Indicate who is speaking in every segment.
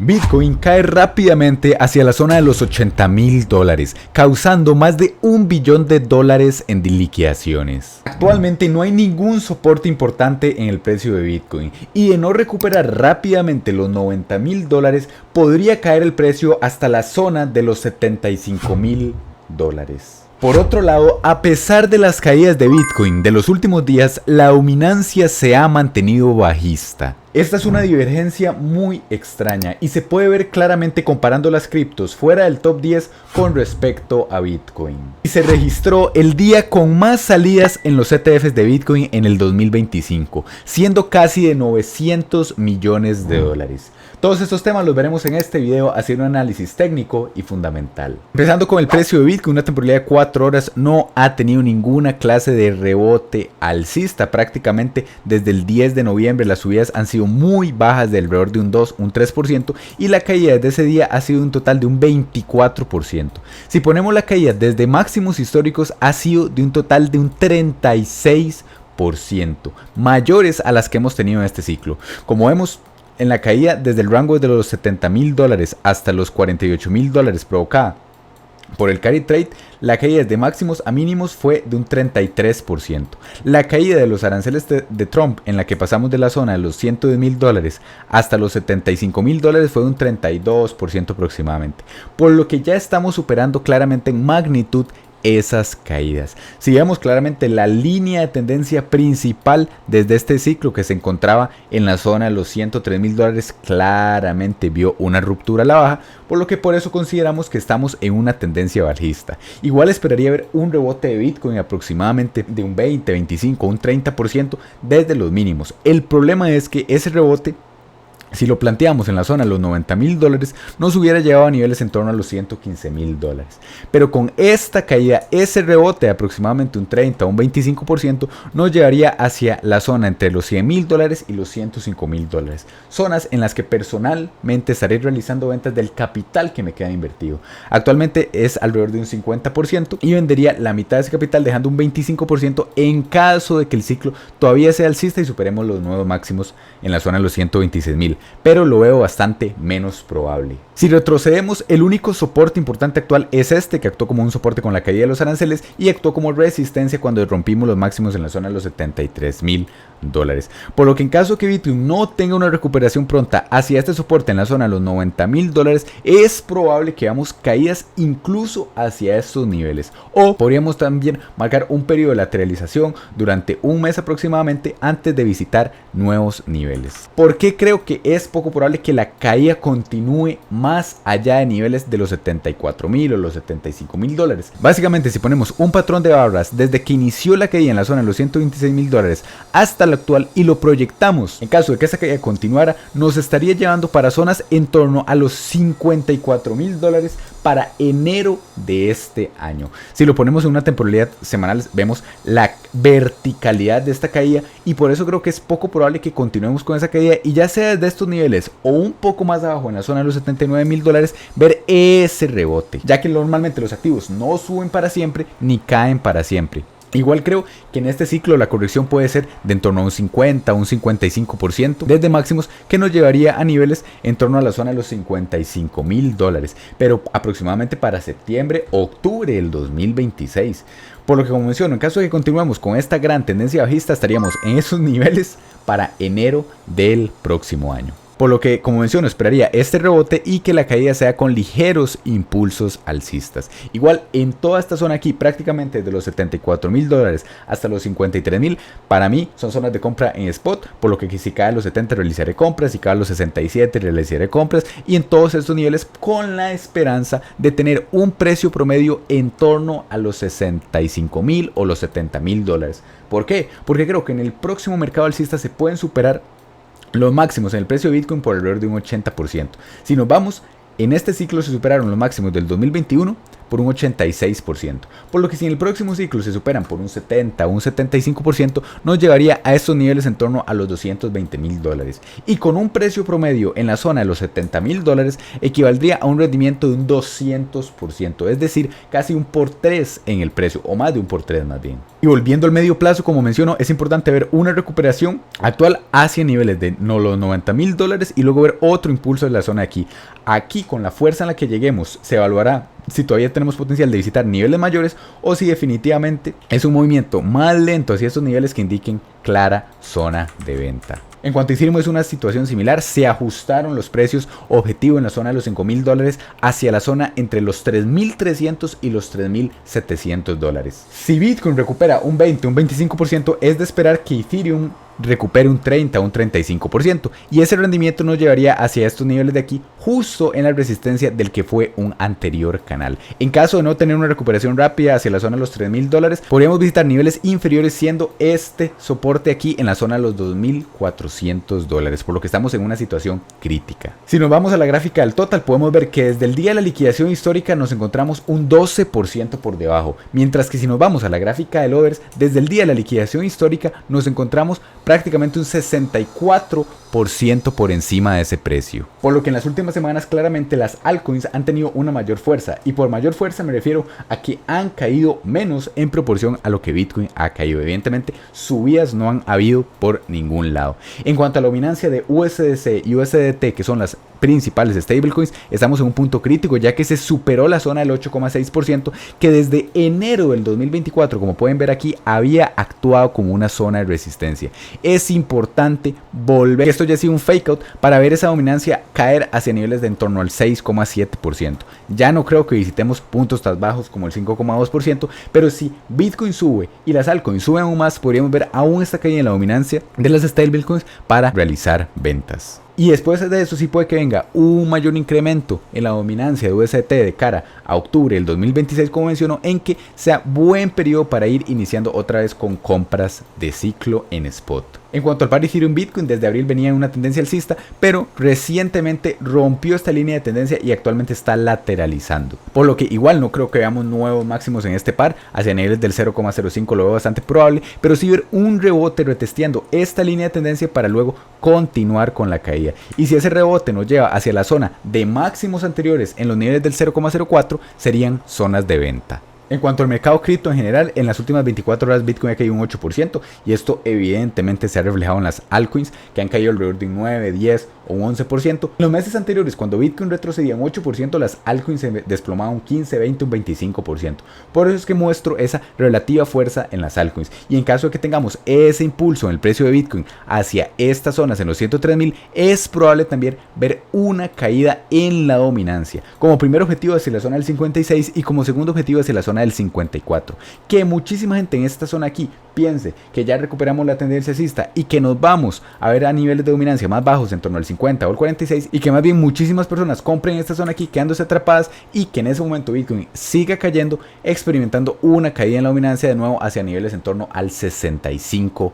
Speaker 1: Bitcoin cae rápidamente hacia la zona de los $80.000, causando más de $1 billón en liquidaciones. Actualmente no hay ningún soporte importante en el precio de Bitcoin y de no recuperar rápidamente los $90.000 podría caer el precio hasta la zona de los $75.000. Por otro lado, a pesar de las caídas de Bitcoin de los últimos días, la dominancia se ha mantenido bajista. Esta es una divergencia muy extraña y se puede ver claramente comparando las criptos fuera del top 10 con respecto a Bitcoin. Y se registró el día con más salidas en los ETFs de Bitcoin en el 2025, siendo casi de $900 millones. Todos estos temas los veremos en este video haciendo un análisis técnico y fundamental. Empezando con el precio de Bitcoin, una temporalidad de 4 horas no ha tenido ninguna clase de rebote alcista. Prácticamente desde el 10 de noviembre las subidas han sido muy bajas, de alrededor de un 2, un 3%, y la caída desde ese día ha sido un total de un 24%. Si ponemos la caída desde máximos históricos, ha sido de un total de un 36%, mayores a las que hemos tenido en este ciclo. Como vemos, en la caída desde el rango de los $70.000 hasta los $48.000 provocada por el carry trade, la caída de máximos a mínimos fue de un 33%. La caída de los aranceles de Trump, en la que pasamos de la zona de los $110.000 hasta los $75.000, fue de un 32% aproximadamente, por lo que ya estamos superando claramente en magnitud esas caídas. Si vemos claramente la línea de tendencia principal desde este ciclo, que se encontraba en la zona de los $103.000, claramente vio una ruptura a la baja, por lo que por eso consideramos que estamos en una tendencia bajista. Igual esperaría ver un rebote de Bitcoin aproximadamente de un 20, 25, un 30% desde los mínimos. El problema es que ese rebote, si lo planteamos en la zona de los $90.000, nos hubiera llevado a niveles en torno a los $115.000. Pero con esta caída, ese rebote de aproximadamente un 30 o un 25% nos llevaría hacia la zona entre los $100.000 y los $105.000. Zonas en las que personalmente estaré realizando ventas del capital que me queda invertido. Actualmente es alrededor de un 50% y vendería la mitad de ese capital, dejando un 25% en caso de que el ciclo todavía sea alcista y superemos los nuevos máximos en la zona de los $126.000. Pero lo veo bastante menos probable. Si retrocedemos, el único soporte importante actual es este, que actuó como un soporte con la caída de los aranceles y actuó como resistencia cuando rompimos los máximos en la zona de los $73.000. Por lo que en caso que Bitcoin no tenga una recuperación pronta hacia este soporte en la zona de los $90.000, es probable que veamos caídas incluso hacia estos niveles, o podríamos también marcar un periodo de lateralización durante un mes aproximadamente antes de visitar nuevos niveles. ¿Por qué creo que es poco probable que la caída continúe más allá de niveles de los $74.000 o los $75.000? Básicamente, si ponemos un patrón de barras desde que inició la caída en la zona de los $126.000 hasta la actual y lo proyectamos, en caso de que esa caída continuara, nos estaría llevando para zonas en torno a los $54.000 para enero de este año. Si lo ponemos en una temporalidad semanal, vemos la verticalidad de esta caída y por eso creo que es poco probable que continuemos con esa caída y ya sea desde estos niveles o un poco más abajo en la zona de los $79.000, ver ese rebote, ya que normalmente los activos no suben para siempre ni caen para siempre. Igual creo que en este ciclo la corrección puede ser de en torno a un 50 o un 55% desde máximos, que nos llevaría a niveles en torno a la zona de los $55.000, pero aproximadamente para septiembre o octubre del 2026. Por lo que, como menciono, en caso de que continuemos con esta gran tendencia bajista, estaríamos en esos niveles para enero del próximo año. Por lo que, como menciono, esperaría este rebote y que la caída sea con ligeros impulsos alcistas. Igual en toda esta zona aquí, prácticamente de los $74.000 hasta los $53.000, para mí son zonas de compra en spot, por lo que si cae a los 70 realizaré compras, si cae a los 67 realizaré compras, y en todos estos niveles con la esperanza de tener un precio promedio en torno a los $65.000 o los $70.000. ¿Por qué? Porque creo que en el próximo mercado alcista se pueden superar los máximos en el precio de Bitcoin por alrededor de un 80%. Si nos vamos, en este ciclo se superaron los máximos del 2021 por un 86%. Por lo que si en el próximo ciclo se superan por un 70 o un 75%, nos llevaría a estos niveles en torno a los $220.000. Y con un precio promedio en la zona de los $70.000, equivaldría a un rendimiento de un 200%. Es decir, casi un por 3 en el precio, o más de un por 3 más bien. Y volviendo al medio plazo, como menciono, es importante ver una recuperación actual hacia niveles de los $90,000 y luego ver otro impulso de la zona de aquí. Aquí, con la fuerza en la que lleguemos, se evaluará si todavía tenemos potencial de visitar niveles mayores o si definitivamente es un movimiento más lento hacia estos niveles que indiquen clara zona de venta. En cuanto a Ethereum, es una situación similar. Se ajustaron los precios objetivo en la zona de los $5,000 hacia la zona entre los $3,300 y los $3,700. Si Bitcoin recupera un 20, un 25%, es de esperar que Ethereum recupere un 30 o un 35%, y ese rendimiento nos llevaría hacia estos niveles de aquí, justo en la resistencia del que fue un anterior canal. En caso de no tener una recuperación rápida hacia la zona de los $3,000, podríamos visitar niveles inferiores, siendo este soporte aquí en la zona de los $2,400, por lo que estamos en una situación crítica. Si nos vamos a la gráfica del total, podemos ver que desde el día de la liquidación histórica nos encontramos un 12% por debajo, mientras que si nos vamos a la gráfica del overs, desde el día de la liquidación histórica nos encontramos prácticamente un 64% por encima de ese precio. Por lo que en las últimas semanas claramente las altcoins han tenido una mayor fuerza, y por mayor fuerza me refiero a que han caído menos en proporción a lo que Bitcoin ha caído. Evidentemente subidas no han habido por ningún lado. En cuanto a la dominancia de USDC y USDT, que son las principales stablecoins, estamos en un punto crítico, ya que se superó la zona del 8,6% que desde enero del 2024, como pueden ver aquí, había actuado como una zona de resistencia. Es importante volver, esto ya ha sido un fake out, para ver esa dominancia caer hacia niveles de en torno al 6,7%. Ya no creo que visitemos puntos tan bajos como el 5,2%, pero si Bitcoin sube y las altcoins suben aún más, podríamos ver aún esta caída en la dominancia de las stablecoins para realizar ventas. Y después de eso sí puede que venga un mayor incremento en la dominancia de USDT de cara a octubre del 2026, como mencionó, en que sea buen periodo para ir iniciando otra vez con compras de ciclo en spot. En cuanto al par Ethereum Bitcoin, desde abril venía en una tendencia alcista, pero recientemente rompió esta línea de tendencia y actualmente está lateralizando. Por lo que igual no creo que veamos nuevos máximos en este par, hacia niveles del 0,05 lo veo bastante probable, pero sí ver un rebote retesteando esta línea de tendencia para luego continuar con la caída. Y si ese rebote nos lleva hacia la zona de máximos anteriores en los niveles del 0,04, serían zonas de venta. En cuanto al mercado cripto en general, en las últimas 24 horas Bitcoin ha caído un 8%, y esto evidentemente se ha reflejado en las altcoins, que han caído alrededor de un 9, 10 o un 11%. En los meses anteriores, cuando Bitcoin retrocedía un 8%, las altcoins se desplomaban un 15, 20, un 25%. Por eso es que muestro esa relativa fuerza en las altcoins, y en caso de que tengamos ese impulso en el precio de Bitcoin hacia estas zonas en los 103.000, es probable también ver una caída en la dominancia, como primer objetivo hacia la zona del 56 y como segundo objetivo hacia la zona del 54. Que muchísima gente en esta zona aquí piense que ya recuperamos la tendencia alcista y que nos vamos a ver a niveles de dominancia más bajos en torno al 50 o el 46, y que más bien muchísimas personas compren esta zona aquí quedándose atrapadas, y que en ese momento Bitcoin siga cayendo, experimentando una caída en la dominancia de nuevo hacia niveles en torno al 65%.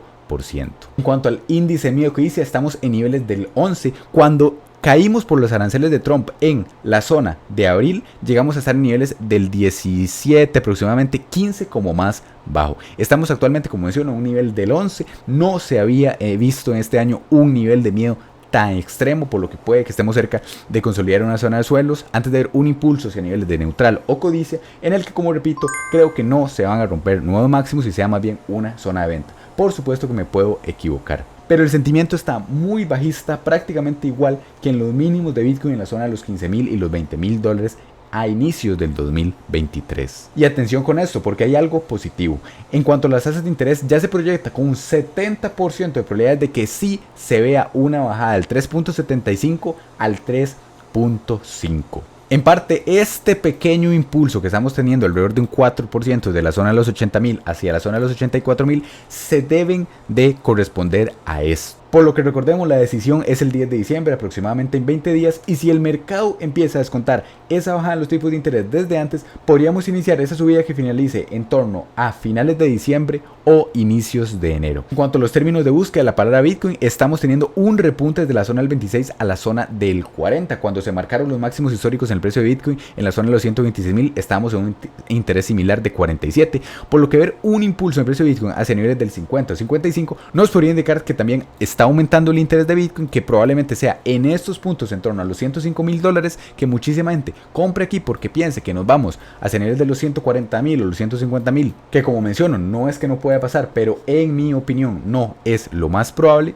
Speaker 1: En cuanto al índice Mio Codicia, estamos en niveles del 11, cuando caímos por los aranceles de Trump en la zona de abril, llegamos a estar en niveles del 17, aproximadamente 15 como más bajo. Estamos actualmente, como menciono, en un nivel del 11. No se había visto en este año un nivel de miedo tan extremo, por lo que puede que estemos cerca de consolidar una zona de suelos antes de ver un impulso hacia niveles de neutral o codicia, en el que, como repito, creo que no se van a romper nuevos máximos y sea más bien una zona de venta. Por supuesto que me puedo equivocar, pero el sentimiento está muy bajista, prácticamente igual que en los mínimos de Bitcoin en la zona de los 15.000 y los 20.000 dólares a inicios del 2023. Y atención con esto, porque hay algo positivo. En cuanto a las tasas de interés, ya se proyecta con un 70% de probabilidades de que sí se vea una bajada del 3.75 al 3.5. En parte, este pequeño impulso que estamos teniendo alrededor de un 4% de la zona de los 80.000 hacia la zona de los 84.000 se deben de corresponder a esto. Por lo que recordemos, la decisión es el 10 de diciembre, aproximadamente en 20 días, y si el mercado empieza a descontar esa bajada en los tipos de interés desde antes, podríamos iniciar esa subida que finalice en torno a finales de diciembre o inicios de enero. En cuanto a los términos de búsqueda de la palabra Bitcoin, estamos teniendo un repunte desde la zona del 26 a la zona del 40. Cuando se marcaron los máximos históricos en el precio de Bitcoin, en la zona de los 126.000, estábamos en un interés similar de 47, por lo que ver un impulso en el precio de Bitcoin hacia niveles del 50 o 55 nos podría indicar que también está aumentando el interés de Bitcoin, que probablemente sea en estos puntos en torno a los $105.000 que muchísima gente compre aquí porque piense que nos vamos hacia niveles de los 140.000 o los 150.000, que como menciono, no es que no pueda pasar, pero en mi opinión no es lo más probable,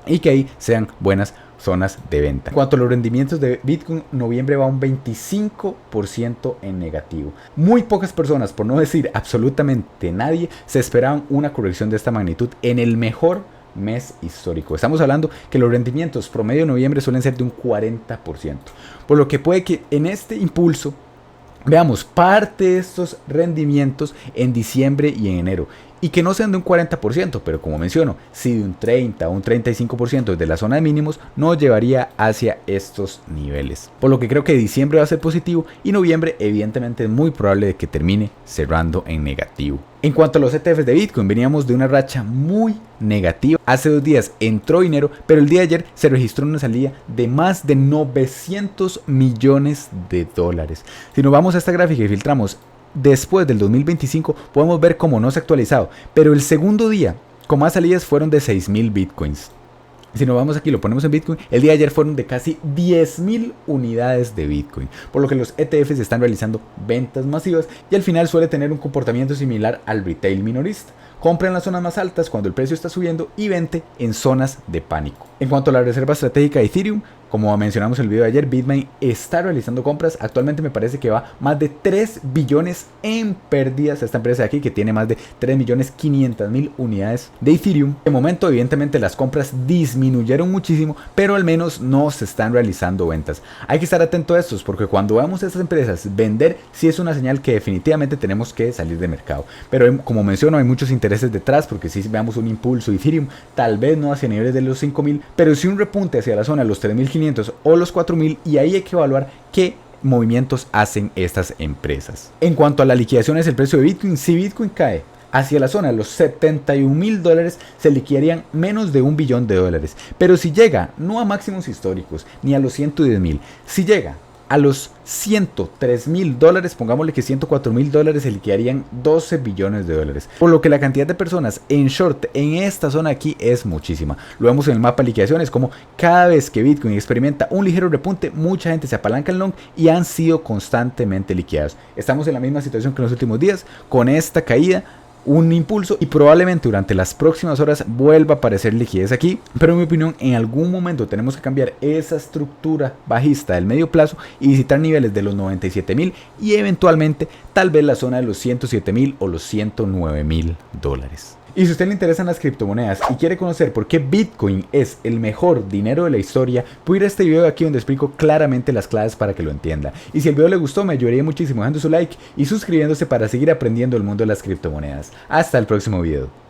Speaker 1: y que ahí sean buenas zonas de venta. En cuanto a los rendimientos de Bitcoin, noviembre va un 25% en negativo. Muy pocas personas, por no decir absolutamente nadie, se esperaban una corrección de esta magnitud en el mejor mes histórico. Estamos hablando que los rendimientos promedio de noviembre suelen ser de un 40%, por lo que puede que en este impulso veamos parte de estos rendimientos en diciembre y en enero, y que no sean de un 40%, pero como menciono, si de un 30 o un 35% desde la zona de mínimos, nos llevaría hacia estos niveles. Por lo que creo que diciembre va a ser positivo y noviembre evidentemente es muy probable de que termine cerrando en negativo. En cuanto a los ETFs de Bitcoin, veníamos de una racha muy negativa. Hace 2 días entró dinero, pero el día de ayer se registró una salida de más de $900 millones. Si nos vamos a esta gráfica y filtramos después del 2025, podemos ver cómo no se ha actualizado, pero el segundo día con más salidas fueron de 6.000 bitcoins. Si nos vamos aquí, lo ponemos en Bitcoin, el día de ayer fueron de casi 10.000 unidades de Bitcoin, por lo que los ETFs están realizando ventas masivas y al final suele tener un comportamiento similar al retail minorista. Compra en las zonas más altas cuando el precio está subiendo y vende en zonas de pánico. En cuanto a la reserva estratégica de Ethereum, como mencionamos en el video de ayer, Bitmain está realizando compras. Actualmente me parece que va más de 3 billones en pérdidas esta empresa de aquí, que tiene más de 3.500.000 unidades de Ethereum. De momento, evidentemente, las compras disminuyeron muchísimo, pero al menos no se están realizando ventas. Hay que estar atento a estos, porque cuando vemos a estas empresas vender, sí es una señal que definitivamente tenemos que salir de mercado. Pero como menciono, hay muchos intereses detrás, porque si veamos un impulso de Ethereum, tal vez no hacia niveles de los 5.000, pero sí un repunte hacia la zona de los 3.500 o los 4.000, y ahí hay que evaluar qué movimientos hacen estas empresas. En cuanto a las liquidaciones del precio de Bitcoin, si Bitcoin cae hacia la zona de los $71.000, se liquidarían menos de $1 billón. Pero si llega no a máximos históricos ni a los 110.000, si llega a los $103.000, pongámosle que $104.000, se liquidarían $12 billones. Por lo que la cantidad de personas en short en esta zona aquí es muchísima. Lo vemos en el mapa de liquidaciones, como cada vez que Bitcoin experimenta un ligero repunte, mucha gente se apalanca en long y han sido constantemente liquidados. Estamos en la misma situación que en los últimos días, con esta caída, un impulso, y probablemente durante las próximas horas vuelva a aparecer liquidez aquí, pero en mi opinión en algún momento tenemos que cambiar esa estructura bajista del medio plazo y visitar niveles de los 97.000 y eventualmente tal vez la zona de los 107.000 o los $109.000. Y si a usted le interesan las criptomonedas y quiere conocer por qué Bitcoin es el mejor dinero de la historia, puede ir a este video de aquí donde explico claramente las claves para que lo entienda. Y si el video le gustó, me ayudaría muchísimo dejando su like y suscribiéndose para seguir aprendiendo el mundo de las criptomonedas. Hasta el próximo video.